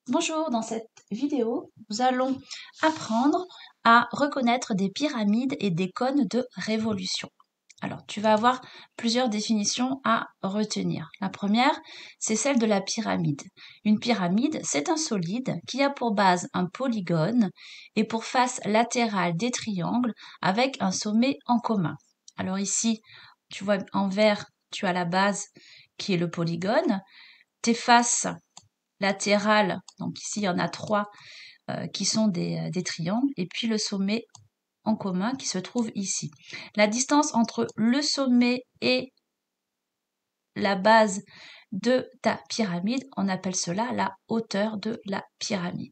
Bonjour, dans cette vidéo, nous allons apprendre à reconnaître des pyramides et des cônes de révolution. Alors, tu vas avoir plusieurs définitions à retenir. La première, c'est celle de la pyramide. Une pyramide, c'est un solide qui a pour base un polygone et pour face latérale des triangles avec un sommet en commun. Alors ici, tu vois en vert, tu as la base qui est le polygone. Tes faces latérales, donc ici il y en a trois qui sont des triangles, et puis le sommet en commun qui se trouve ici. La distance entre le sommet et la base de ta pyramide, on appelle cela la hauteur de la pyramide.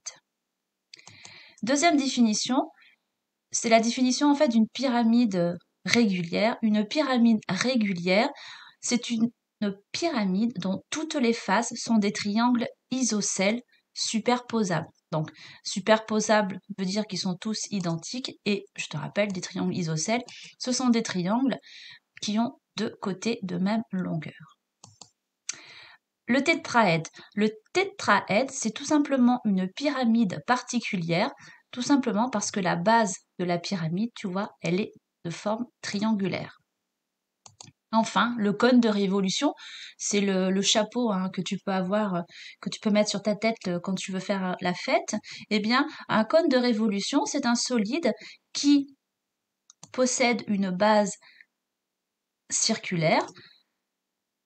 Deuxième définition, c'est la définition en fait d'une pyramide régulière. Une pyramide régulière, c'est une pyramide dont toutes les faces sont des triangles isocèles superposables. Donc, superposables veut dire qu'ils sont tous identiques et je te rappelle, des triangles isocèles, ce sont des triangles qui ont deux côtés de même longueur. Le tétraèdre. Le tétraèdre, c'est tout simplement une pyramide particulière, tout simplement parce que la base de la pyramide, tu vois, elle est de forme triangulaire. Enfin, le cône de révolution, c'est le chapeau que tu peux avoir, que tu peux mettre sur ta tête quand tu veux faire la fête. Eh bien, un cône de révolution, c'est un solide qui possède une base circulaire.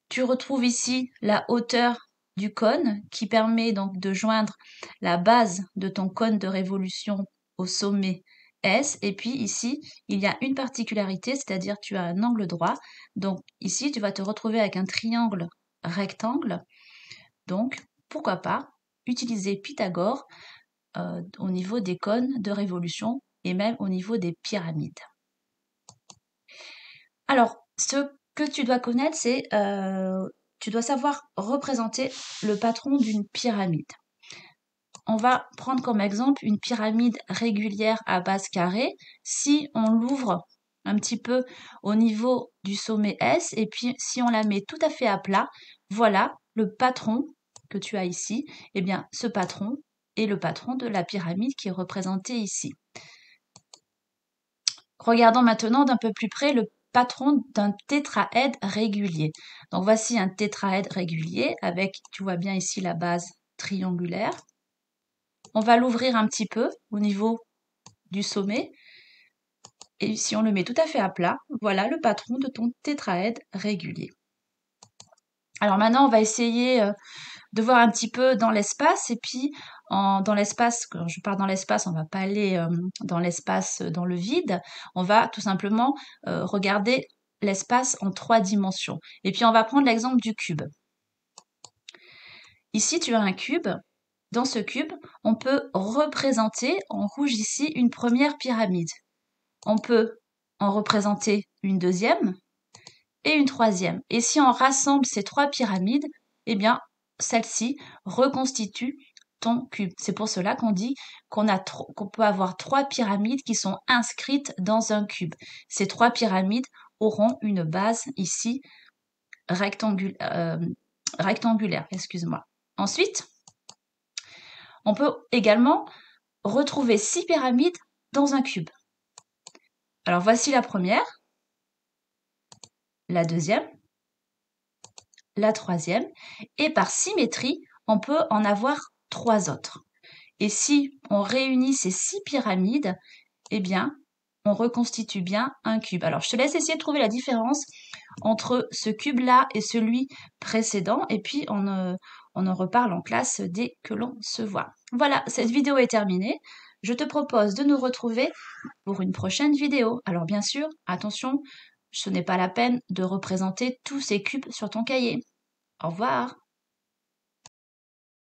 Tu retrouves ici la hauteur du cône qui permet donc de joindre la base de ton cône de révolution au sommet S. Et puis ici, il y a une particularité, c'est-à-dire tu as un angle droit. Donc ici, tu vas te retrouver avec un triangle rectangle. Donc, pourquoi pas utiliser Pythagore au niveau des cônes de révolution et même au niveau des pyramides. Alors, ce que tu dois connaître, c'est tu dois savoir représenter le patron d'une pyramide. On va prendre comme exemple une pyramide régulière à base carrée. Si on l'ouvre un petit peu au niveau du sommet S et puis si on la met tout à fait à plat, voilà le patron que tu as ici. Eh bien, ce patron est le patron de la pyramide qui est représenté ici. Regardons maintenant d'un peu plus près le patron d'un tétraèdre régulier. Donc voici un tétraèdre régulier avec, tu vois bien ici la base triangulaire. On va l'ouvrir un petit peu au niveau du sommet. Et si on le met tout à fait à plat, voilà le patron de ton tétraèdre régulier. Alors maintenant, on va essayer de voir un petit peu dans l'espace. Et puis, dans l'espace, quand je parle dans l'espace, on va pas aller dans l'espace, dans le vide. On va tout simplement regarder l'espace en 3 dimensions. Et puis, on va prendre l'exemple du cube. Ici, tu as un cube. Dans ce cube, on peut représenter en rouge ici une première pyramide. On peut en représenter une deuxième et une troisième. Et si on rassemble ces 3 pyramides, eh bien, celle-ci reconstitue ton cube. C'est pour cela qu'on dit qu'on peut avoir 3 pyramides qui sont inscrites dans un cube. Ces 3 pyramides auront une base ici rectangulaire. Excuse-moi. Ensuite, on peut également retrouver 6 pyramides dans un cube. Alors voici la première, la deuxième, la troisième, et par symétrie, on peut en avoir 3 autres. Et si on réunit ces 6 pyramides, eh bien, on reconstitue bien un cube. Alors, je te laisse essayer de trouver la différence entre ce cube-là et celui précédent, et puis on en reparle en classe dès que l'on se voit. Voilà, cette vidéo est terminée. Je te propose de nous retrouver pour une prochaine vidéo. Alors bien sûr, attention, ce n'est pas la peine de représenter tous ces cubes sur ton cahier. Au revoir!